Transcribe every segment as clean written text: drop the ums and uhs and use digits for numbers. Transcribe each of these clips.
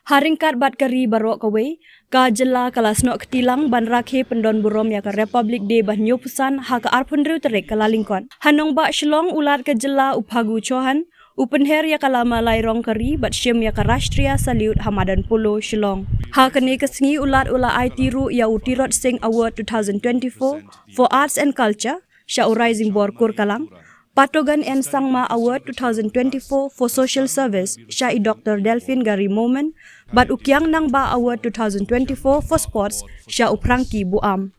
Haringkat bat kari barok kawe, ka Jylla kalasno ketilang ban Rakhe pendon burom ya ka Republic Day ban nyopusan ha ka arpundru terik kalalingkon. Nangbah Shillong ulat ke Jylla uphagu chohan, upenher ya ka lama lairong kari bat syem ya ka Rashtriya Salute Hamadan Polo Shillong. Ha kene kesengi ulat ula aiti ru ya Tirot Singh Award 2024 for Arts and Culture, sya Rising Bor Kurkalang. Togan and Sangma Award 2024 for Social Service, Syai Dr. Delphine Gari Moment, but Kiang Nangbah Award 2024 for Sports, Syai Uprangki Buam.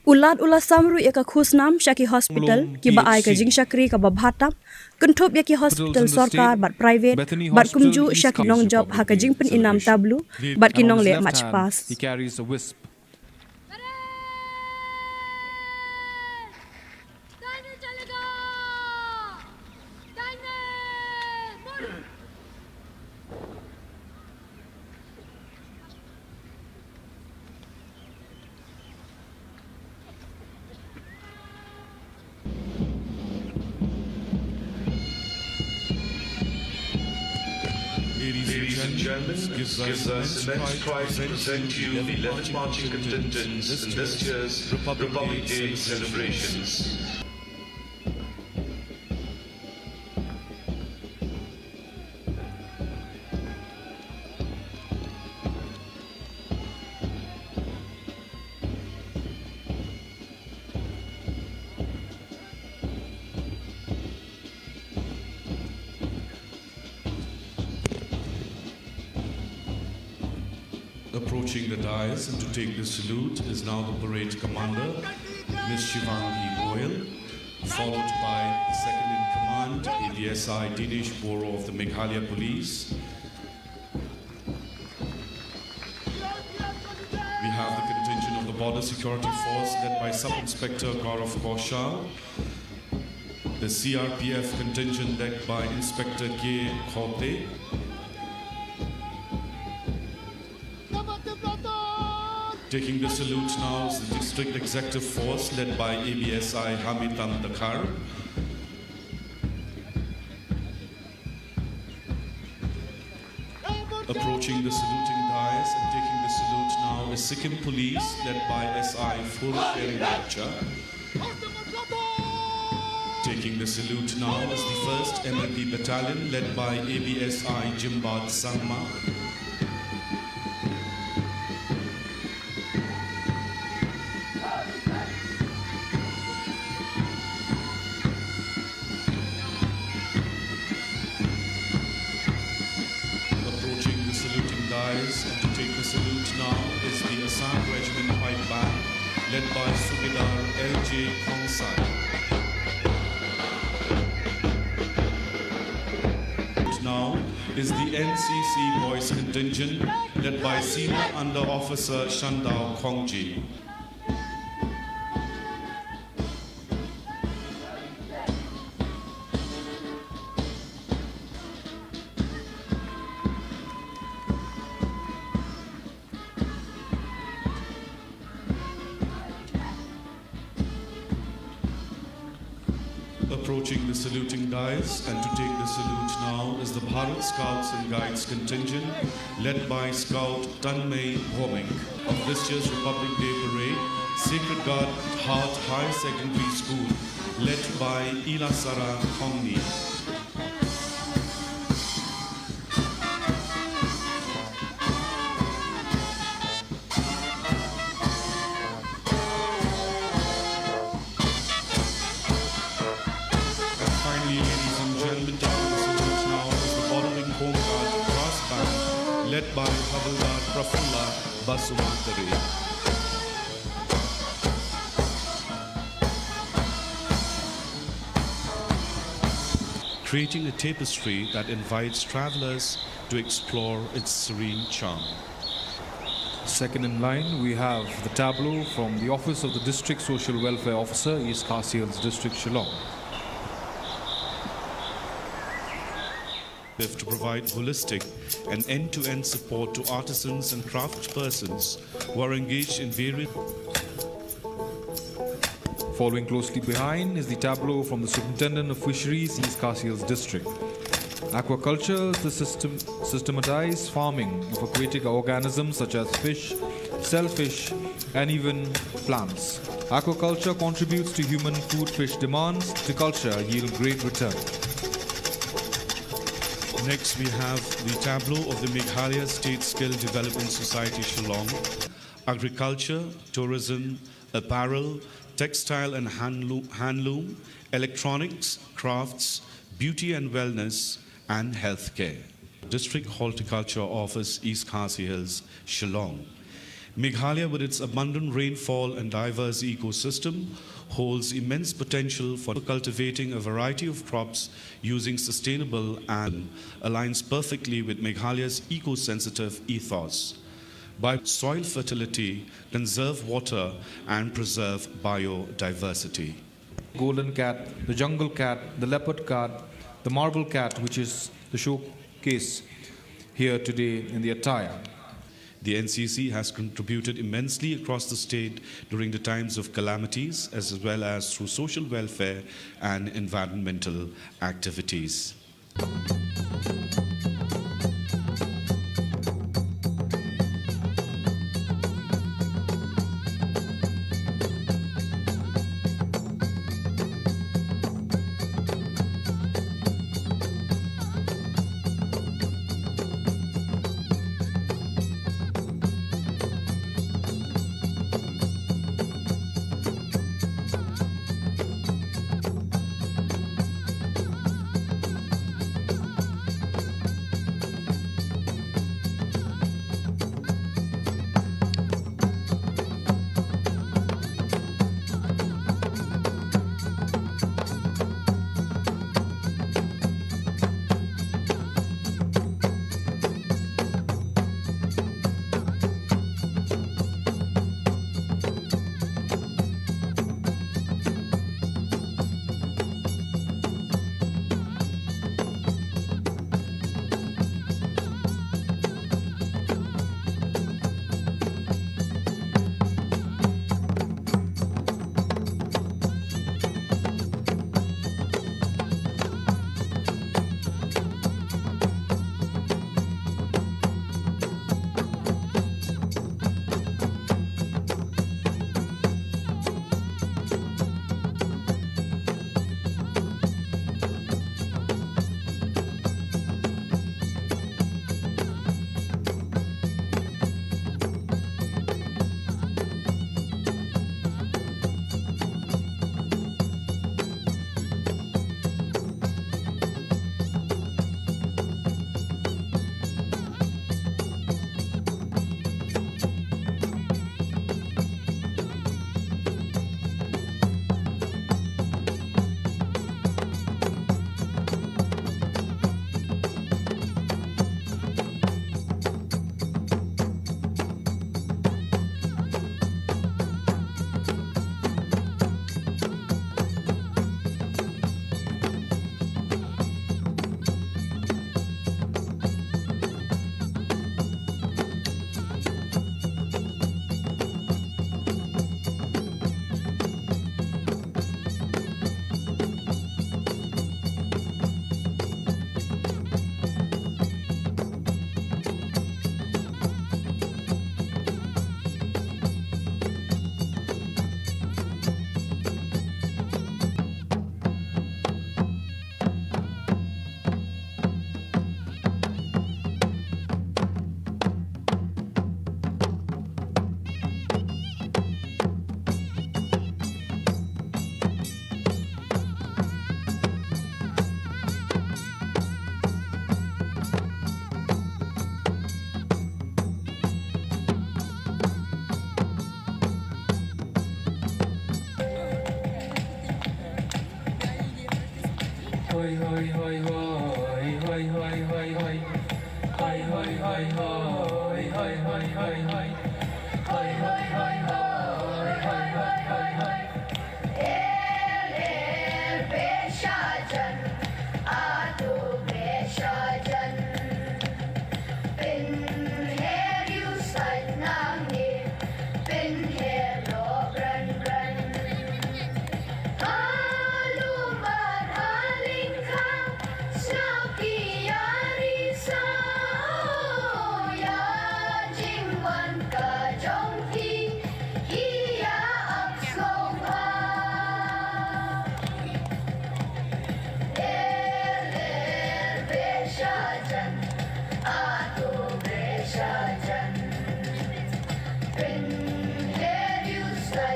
Ulat samru yaka khusnam Syaki Hospital, ki baai ka jing syakri ka babhatam, kentup yaki hospital sorkar bat private, bat kumju Syaki nong job ha ka jing pen inam tablu, bat kinong le match pass. He carries a wisp. Ladies and gentlemen, gives us immense pride to present to you the 11 marching contingents in this year's Republic Day celebrations. Approaching the dais and to take the salute is now the parade commander, Ms. Shivangi Goyal, followed by the second in command, ADSI Dinesh Boro of the Meghalaya Police. We have the contingent of the Border Security Force led by Sub-Inspector Gaurav Kaushal, the CRPF contingent led by Inspector K. Khote, taking the salute now is the District Executive Force led by ABSI Hamitam Dakar. Approaching the saluting dais and taking the salute now is Sikkim Police led by SI Fur Sheringacha. Taking the salute now is the 1st MLP Battalion led by ABSI Jimbad Sangma. And to take the salute now is the Assam Regiment Pipe Band led by Subedar L.J. Khongsai. Now is the NCC Boys Contingent led by Senior Under Officer Shandao Khongji. Approaching the saluting dais and to take the salute now is the Bharat Scouts and Guides contingent led by Scout Tanmay Bhomik of this year's Republic Day Parade, Sacred Guard Heart High Secondary School led by Ilasara Khongni. Led by Havildar Prafulla Basumantari. Creating a tapestry that invites travelers to explore its serene charm. Second in line, we have the tableau from the Office of the District Social Welfare Officer, East Khasi Hills District, Shillong. To provide holistic and end-to-end support to artisans and craftspersons who are engaged in various. Following closely behind is the tableau from the Superintendent of Fisheries, East Khasi Hills District. Aquaculture is the systematized farming of aquatic organisms such as fish, shellfish, and even plants. Aquaculture contributes to human food fish demands. Agriculture yield great return. Next, we have the tableau of the Meghalaya State Skill Development Society Shillong. Agriculture, tourism, apparel, textile and handloom, electronics, crafts, beauty and wellness, and healthcare. District Horticulture Office, East Khasi Hills, Shillong. Meghalaya, with its abundant rainfall and diverse ecosystem, holds immense potential for cultivating a variety of crops using sustainable and aligns perfectly with Meghalaya's eco-sensitive ethos. By soil fertility, conserve water and preserve biodiversity. Golden cat, the jungle cat, the leopard cat, the marble cat, which is the showcase here today in the attire. The NCC has contributed immensely across the state during the times of calamities, as well as through social welfare and environmental activities.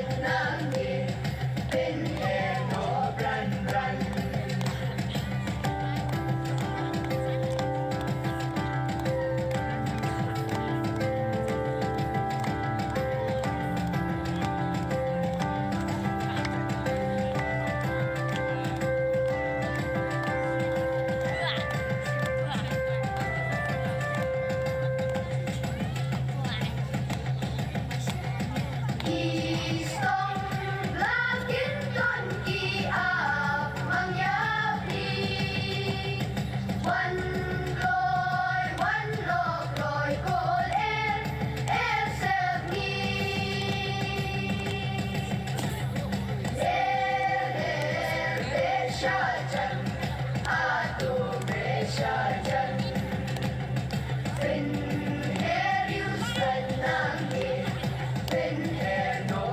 Bin her just nang bin her no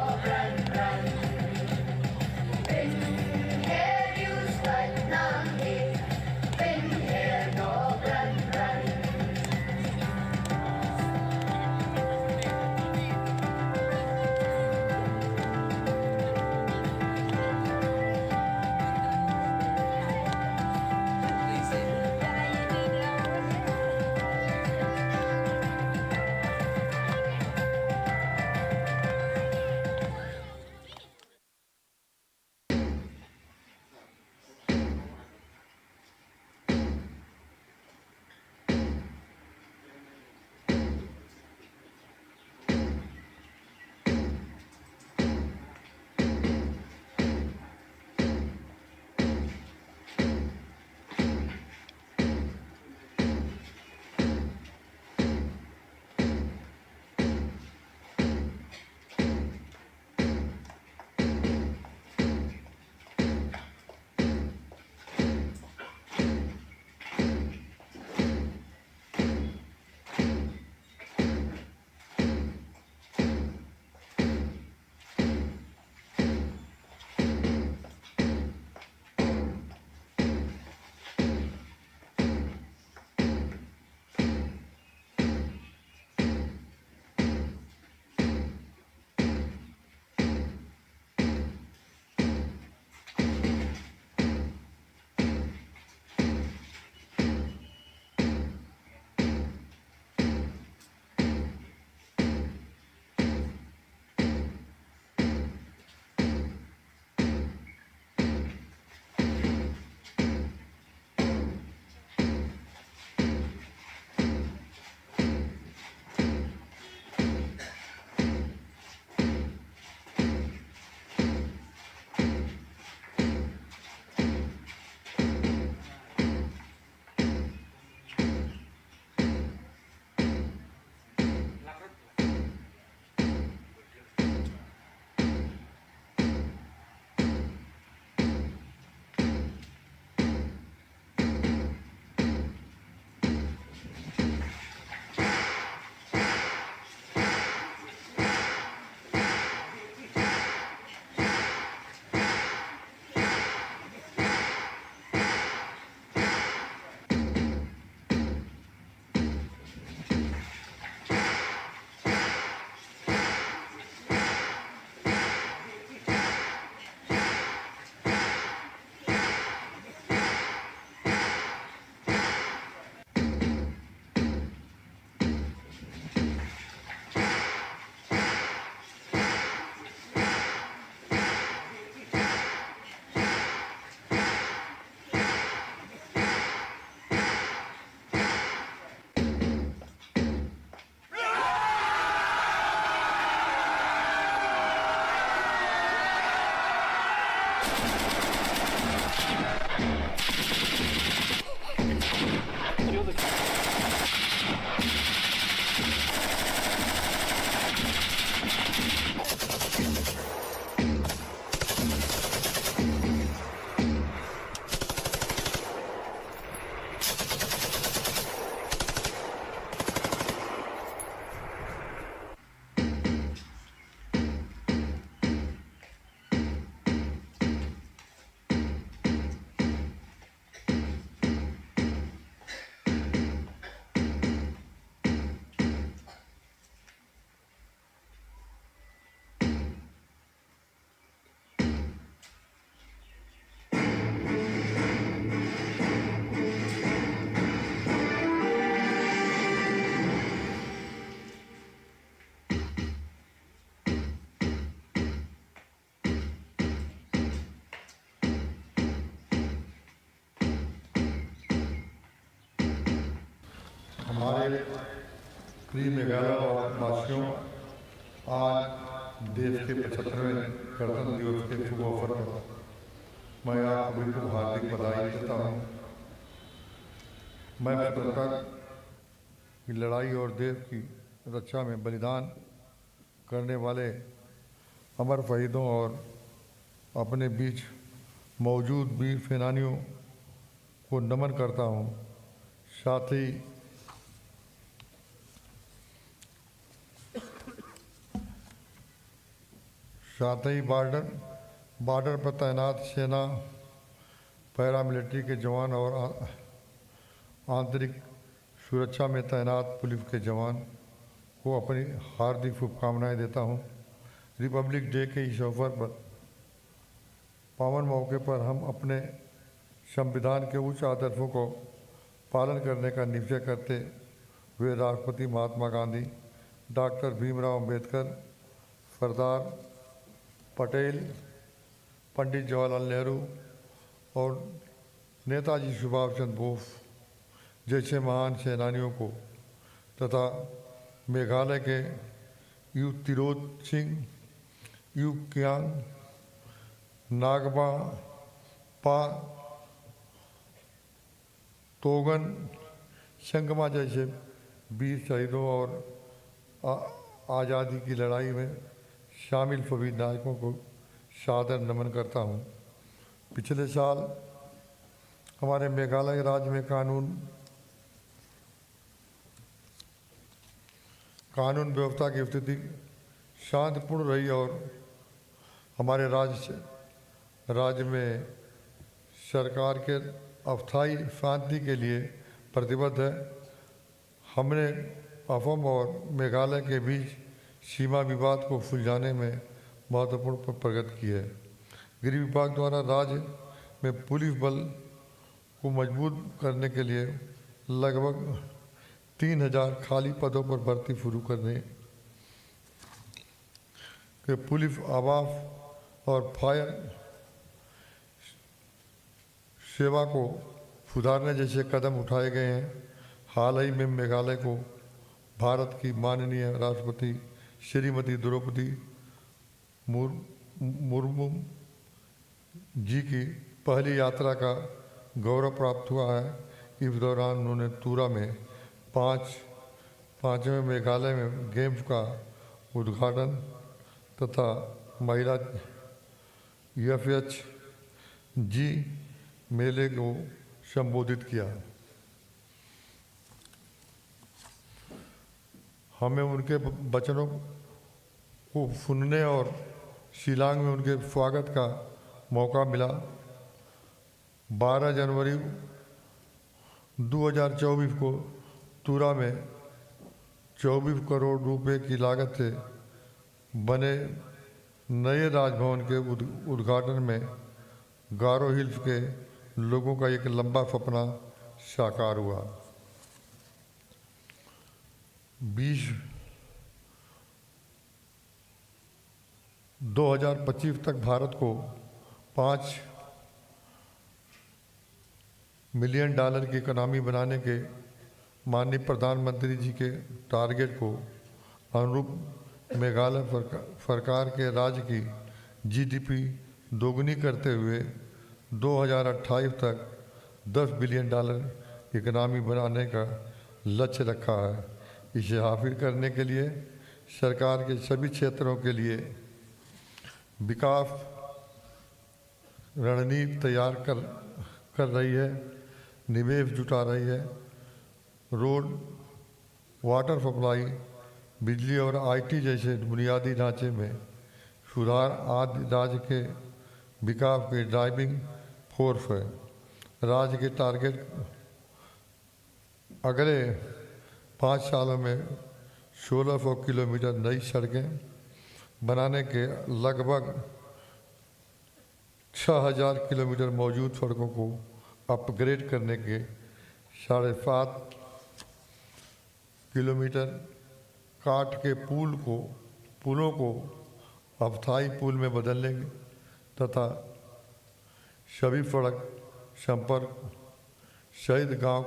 हमारे प्रिय मेघालय वासियों, आज देश के 75वें गणतंत्र दिवस के शुभ अवसर पर मैं आप सभी को हार्दिक बधाई देता हूँ। मैं स्वतंत्रता की लड़ाई और देश की रक्षा में बलिदान करने वाले अमर शहीदों और अपने बीच मौजूद वीर सेनानियों को नमन करता हूँ। साथ ही बॉर्डर पर तैनात सेना, पैरामिलिट्री के जवान और आंतरिक सुरक्षा में तैनात पुलिस के जवान को अपनी हार्दिक शुभकामनाएं देता हूं। रिपब्लिक डे के इस अवसर पर पावन मौके पर हम अपने संविधान के उच्च आदर्शों को पालन करने का निश्चय करते हुए राष्ट्रपति महात्मा गांधी, डॉक्टर भीमराव अम्बेडकर, सरदार पटेल, पंडित जवाहरलाल नेहरू और नेताजी सुभाष चंद्र बोस जैसे महान सेनानियों को तथा मेघालय के यू तिरोत सिंह, यू कियांग, नागबा पा, तोगन, संगमा जैसे वीर शहीदों और आज़ादी की लड़ाई में शामिल सभी नायकों को सादर नमन करता हूँ। पिछले साल हमारे मेघालय राज्य में कानून व्यवस्था की स्थिति शांतिपूर्ण रही और हमारे राज्य में सरकार के अस्थायी शांति के लिए प्रतिबद्ध है। हमने असम और मेघालय के बीच सीमा विवाद को सुलझाने में महत्वपूर्ण प्रगति की है। गृह विभाग द्वारा राज्य में पुलिस बल को मजबूत करने के लिए लगभग 3000 खाली पदों पर भर्ती शुरू करने के पुलिस आवास और फायर सेवा को सुधारने जैसे कदम उठाए गए हैं। हाल ही में मेघालय को भारत की माननीय राष्ट्रपति श्रीमती द्रौपदी मुर्मू जी की पहली यात्रा का गौरव प्राप्त हुआ है। इस दौरान उन्होंने तुरा में पाँचवें मेघालय में गेम्स का उद्घाटन तथा महिला जी मेले को संबोधित किया। हमें उनके वचनों को सुनने और शिलांग में उनके स्वागत का मौका मिला। 12 जनवरी 2024 को तुरा में 24 करोड़ रुपए की लागत से बने नए राजभवन के उद्घाटन में गारो हिल्स के लोगों का एक लंबा सपना साकार हुआ। 2025 तक भारत को $5 मिलियन की इकोनॉमी बनाने के माननीय प्रधानमंत्री जी के टारगेट को अनुरूप मेघालय सरकार के राज्य की जीडीपी दोगुनी करते हुए 2028 तक $10 बिलियन इकोनॉमी बनाने का लक्ष्य रखा है। इसे हासिल करने के लिए सरकार के सभी क्षेत्रों के लिए विकास रणनीति तैयार कर रही है, निवेश जुटा रही है। रोड, वाटर सप्लाई, बिजली और आईटी जैसे बुनियादी ढांचे में सुधार आदि राज्य के विकास के ड्राइविंग फोर्स है। राज्य के टारगेट अगले 5 सालों में 1600 किलोमीटर नई सड़कें बनाने के लगभग 6000 किलोमीटर मौजूद सड़कों को अपग्रेड करने के 7.5 किलोमीटर काट के पुलों को अस्थायी पुल में बदलने तथा सभी सड़क संपर्क शहीद गांव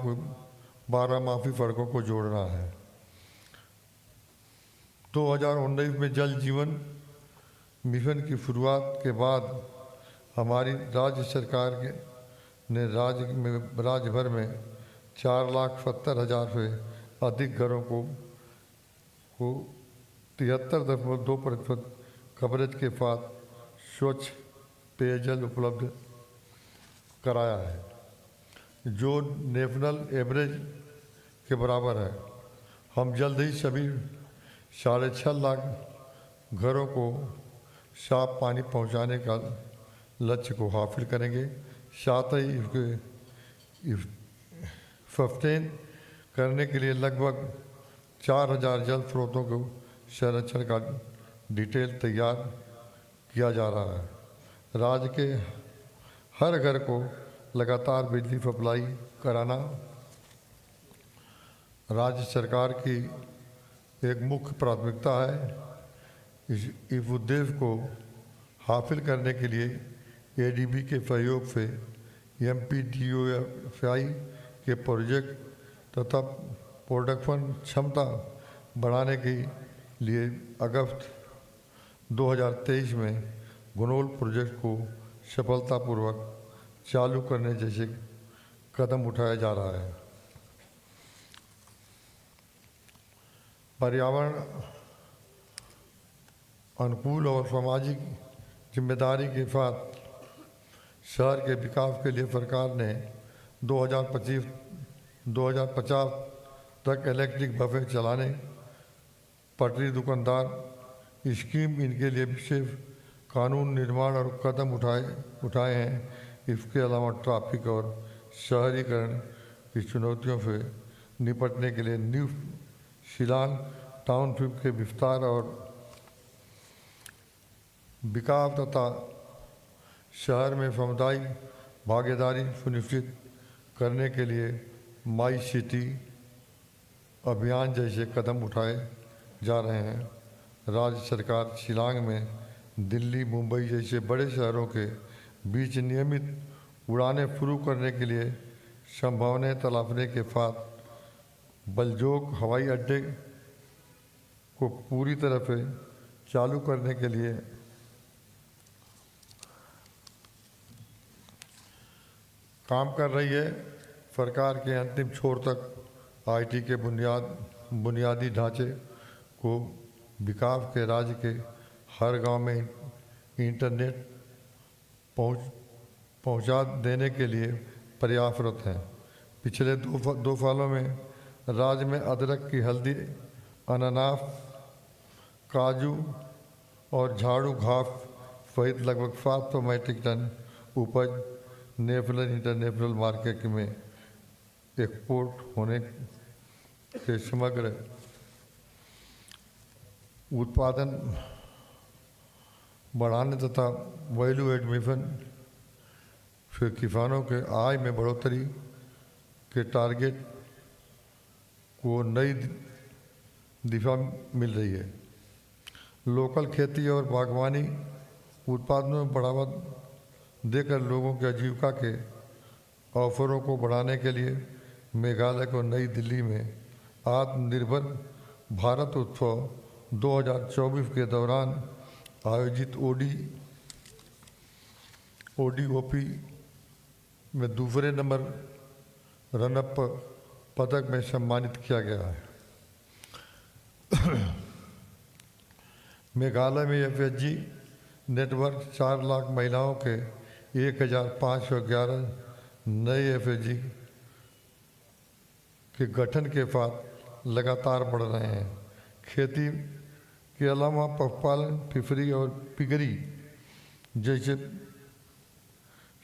बारहमासी सड़कों को जोड़ना है। 2019 में जल जीवन मिशन की शुरुआत के बाद हमारी राज्य सरकार ने राज्य भर में 4,70,000 से अधिक घरों को 73.2% कवरेज के साथ स्वच्छ पेयजल उपलब्ध कराया है, जो नेशनल एवरेज के बराबर है। हम जल्द ही सभी 6.5 लाख घरों को साफ पानी पहुंचाने का लक्ष्य को हासिल करेंगे। साथ ही इसके सस्टेन करने के लिए लगभग 4,000 जल स्रोतों को संरक्षण का डिटेल तैयार किया जा रहा है। राज्य के हर घर को लगातार बिजली सप्लाई कराना राज्य सरकार की एक मुख्य प्राथमिकता है। इस उद्देश्य को हासिल करने के लिए एडीबी के सहयोग से एमपीडीओएफआई के प्रोजेक्ट तथा प्रोडक्शन क्षमता बढ़ाने के लिए अगस्त 2023 में घनौल प्रोजेक्ट को सफलतापूर्वक चालू करने जैसे कदम उठाया जा रहा है। पर्यावरण अनुकूल और सामाजिक जिम्मेदारी के साथ शहर के विकास के लिए सरकार ने 2050 तक इलेक्ट्रिक बसें चलाने, पटरी दुकानदार स्कीम इनके लिए विशेष कानून निर्माण और कदम उठाए हैं। इसके अलावा ट्रैफिक और शहरीकरण की चुनौतियों से निपटने के लिए न्यू शिलांग टाउनशिप के विस्तार और विकास तथा शहर में सामुदायिक भागीदारी सुनिश्चित करने के लिए माई सिटी अभियान जैसे कदम उठाए जा रहे हैं। राज्य सरकार शिलांग में दिल्ली, मुंबई जैसे बड़े शहरों के बीच नियमित उड़ानें शुरू करने के लिए संभावनाएं तलाशने के साथ बलजोग हवाई अड्डे को पूरी तरह से चालू करने के लिए काम कर रही है। सरकार के अंतिम छोर तक आईटी के बुनियादी ढांचे को विकास के राज्य के हर गांव में इंटरनेट पहुंचा देने के लिए प्रयासरत हैं। पिछले दो सालों में राज्य में अदरक की हल्दी, अनानास, काजू और झाड़ू घास सहित लगभग 700 मीट्रिक टन उपज नेशनल इंटरनेशनल मार्केट में एक्सपोर्ट होने के समग्र उत्पादन बढ़ाने तथा वैल्यू एडमिशन से किसानों के आय में बढ़ोतरी के टारगेट को नई दिशा मिल रही है। लोकल खेती और बागवानी उत्पादनों में बढ़ावा देकर लोगों की आजीविका के अवसरों को बढ़ाने के लिए मेघालय को नई दिल्ली में आत्मनिर्भर भारत उत्सव 2024 के दौरान आयोजित ओडीओपी में दूसरे नंबर रनअप पदक में सम्मानित किया गया है। मेघालय में एफएचजी नेटवर्क 4 लाख महिलाओं के 1,511 नए एफएचजी के गठन के साथ लगातार बढ़ रहे हैं। खेती के अलावा पशुपालन, फिशरी और पिगरी जैसे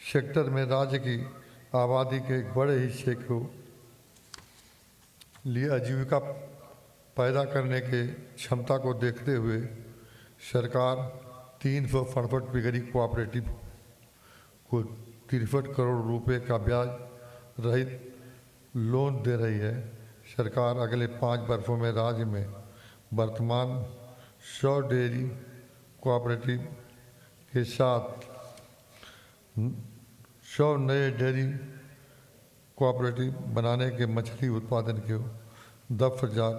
सेक्टर में राज्य की आबादी के एक बड़े हिस्से को लिए आजीविका पैदा करने के क्षमता को देखते हुए सरकार 367 पिगरी कोऑपरेटिव को 63 करोड़ रुपए का ब्याज रहित लोन दे रही है। सरकार अगले 5 वर्षों में राज्य में वर्तमान 100 डेयरी कोऑपरेटिव के साथ 100 नए डेयरी कोऑपरेटिव बनाने के मछली उत्पादन को 10,000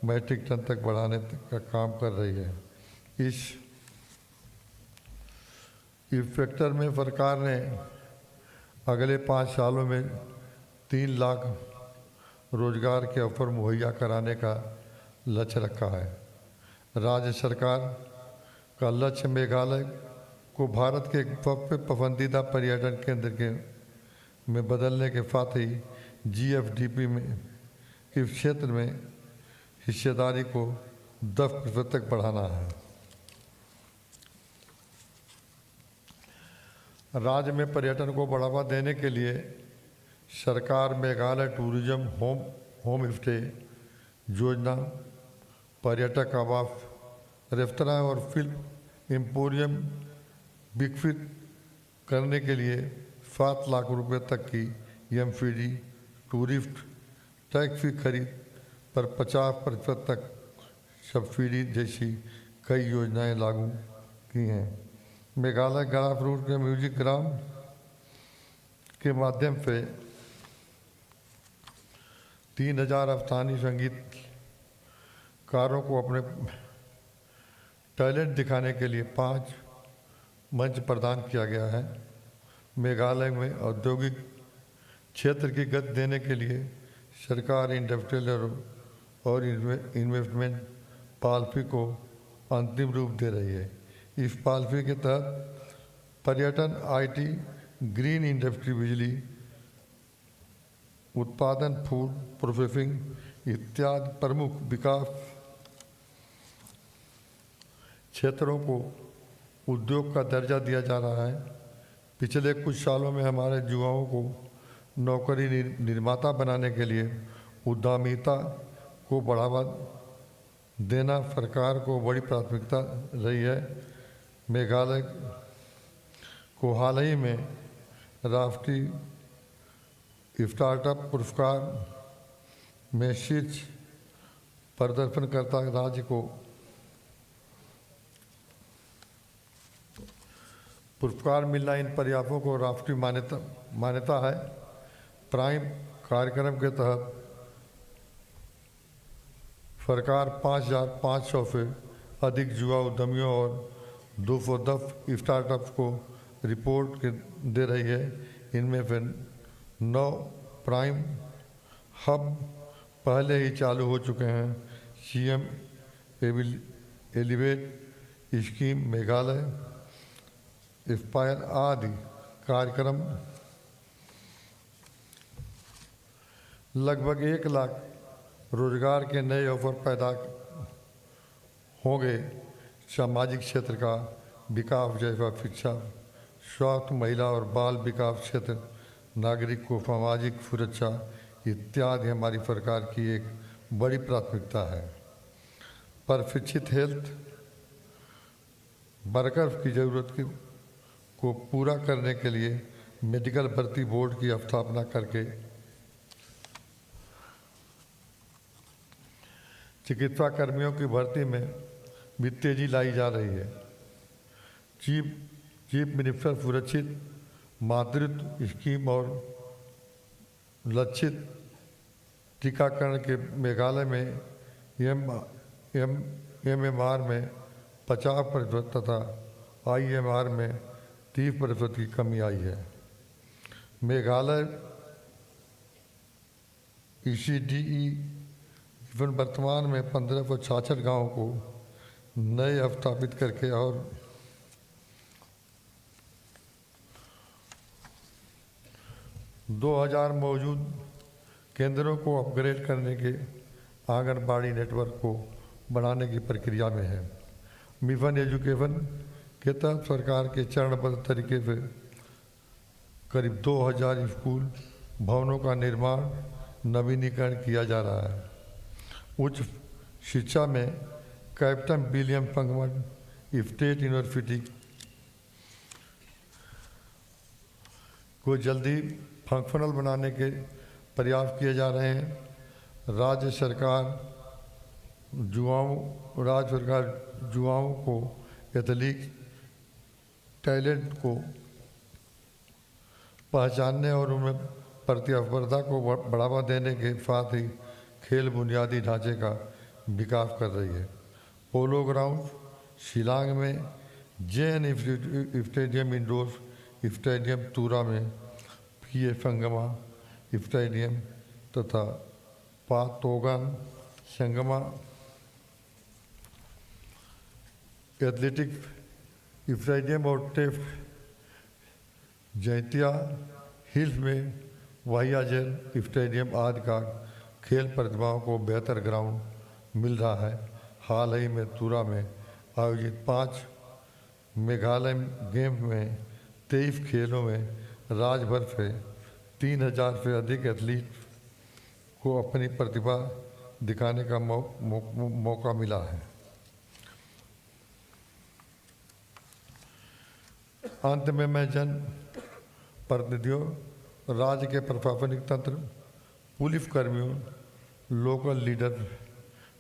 मैट्रिक टन तक बढ़ाने का काम कर रही है। इस सेक्टर में सरकार ने अगले 5 सालों में 3 लाख रोजगार के अवसर मुहैया कराने का लक्ष्य रखा है। राज्य सरकार का लक्ष्य मेघालय को भारत के सबसे पसंदीदा पर्यटन केंद्र में बदलने के साथ ही GFDP में इस क्षेत्र में हिस्सेदारी को 10% तक बढ़ाना है। राज्य में पर्यटन को बढ़ावा देने के लिए सरकार मेघालय टूरिज्म होम स्टे योजना, पर्यटक आवास, रेस्तरां और फिल्म एम्पोरियम विकसित करने के लिए 7 लाख रुपए तक की MCD टूरिस्ट टैक्सी खरीद पर 50% तक सब्सिडी जैसी कई योजनाएं लागू की हैं। मेघालय ग्रास रूट के म्यूजिक ग्राम के माध्यम से 3,000 स्थानीय संगीतकारों को अपने टैलेंट दिखाने के लिए 5 मंच प्रदान किया गया है। मेघालय में औद्योगिक क्षेत्र की गति देने के लिए सरकार इंडस्ट्रियल और इन्वेस्टमेंट पॉलिसी को अंतिम रूप दे रही है। इस पॉलिसी के तहत पर्यटन, IT, ग्रीन इंडस्ट्री, बिजली उत्पादन, फूड प्रोसेसिंग इत्यादि प्रमुख विकास क्षेत्रों को उद्योग का दर्जा दिया जा रहा है। पिछले कुछ सालों में हमारे युवाओं को नौकरी निर्माता बनाने के लिए उद्यमिता को बढ़ावा देना सरकार को बड़ी प्राथमिकता रही है। मेघालय को हाल ही में राष्ट्रीय स्टार्टअप पुरस्कार में शीर्ष प्रदर्शनकर्ता राज्य को पुरस्कार मिलना इन प्रयासों को राष्ट्रीय मान्यता है। प्राइम कार्यक्रम के तहत सरकार 5,500 से अधिक युवा उद्यमियों और 210 स्टार्टअप्स को रिपोर्ट दे रही है। इनमें से 9 प्राइम हब पहले ही चालू हो चुके हैं। CM elevate scheme, Meghalaya inspire आदि कार्यक्रम लगभग 1 लाख रोजगार के नए अवसर पैदा होंगे। सामाजिक क्षेत्र का विकास जैसा शिक्षा, स्वास्थ्य, महिला और बाल विकास क्षेत्र, नागरिक को सामाजिक सुरक्षा इत्यादि हमारी सरकार की एक बड़ी प्राथमिकता है। प्रशिक्षित हेल्थ वर्कर्स की जरूरत को पूरा करने के लिए मेडिकल भर्ती बोर्ड की स्थापना करके चिकित्सा कर्मियों की भर्ती में भी तेजी लाई जा रही है। चीफ मिनिस्टर सुरक्षित मातृत्व स्कीम और लक्षित टीकाकरण के मेघालय में MMR में 50% तथा IMR में 30% की कमी आई है। मेघालय ECDE वर्तमान में 1566 गाँव को नए स्थापित करके और 2000 मौजूद केंद्रों को अपग्रेड करने के आंगनबाड़ी नेटवर्क को बढ़ाने की प्रक्रिया में है। मिशन एजुकेशन के तहत सरकार के चरणबद्ध तरीके से करीब 2000 स्कूल भवनों का निर्माण नवीनीकरण किया जा रहा है। उच्च शिक्षा में कैप्टन विलियम पंगमन स्टेट यूनिवर्सिटी को जल्दी फंक्शनल बनाने के प्रयास किए जा रहे हैं। राज्य सरकार युवाओं को एथलीट टैलेंट को पहचानने और उनमें प्रतिस्पर्धा को बढ़ावा देने के साथ ही खेल बुनियादी ढांचे का विकास कर रही है। पोलो ग्राउंड शिलांग में जैन स्टेडियम, इंडोर स्टेडियम तुरा में पीए संगमा स्टेडियम तथा टोगन संगमा एथलेटिक्स स्टेडियम और टेस्ट जैतिया हिल्स में वाहियाजेल स्टेडियम आदि का खेल प्रतिभाओं को बेहतर ग्राउंड मिल रहा है। हाल ही में तुरा में आयोजित 5 मेघालय गेम्स में 23 खेलों में राज्य भर से 3000 से अधिक एथलीट को अपनी प्रतिभा दिखाने का मौका मिला है। अंत में मैं जन प्रतिनिधियों, राज्य के प्रशासनिक तंत्र, पुलिस कर्मियों, लोकल लीडर,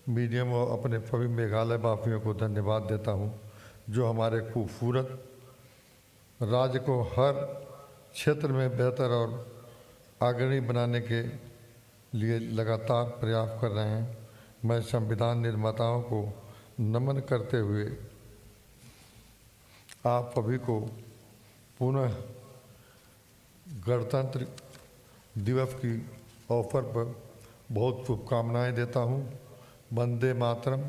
मीडियम और अपने सभी मेघालय वासियों को धन्यवाद देता हूं, जो हमारे खूबसूरत राज्य को हर क्षेत्र में बेहतर और अग्रणी बनाने के लिए लगातार प्रयास कर रहे हैं। मैं संविधान निर्माताओं को नमन करते हुए आप सभी को पुनः गणतंत्र दिवस की अवसर पर बहुत शुभकामनाएं देता हूं। वंदे मातरम,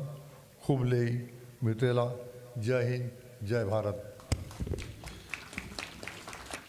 खूब लेई मितेला, जय हिंद, जय भारत।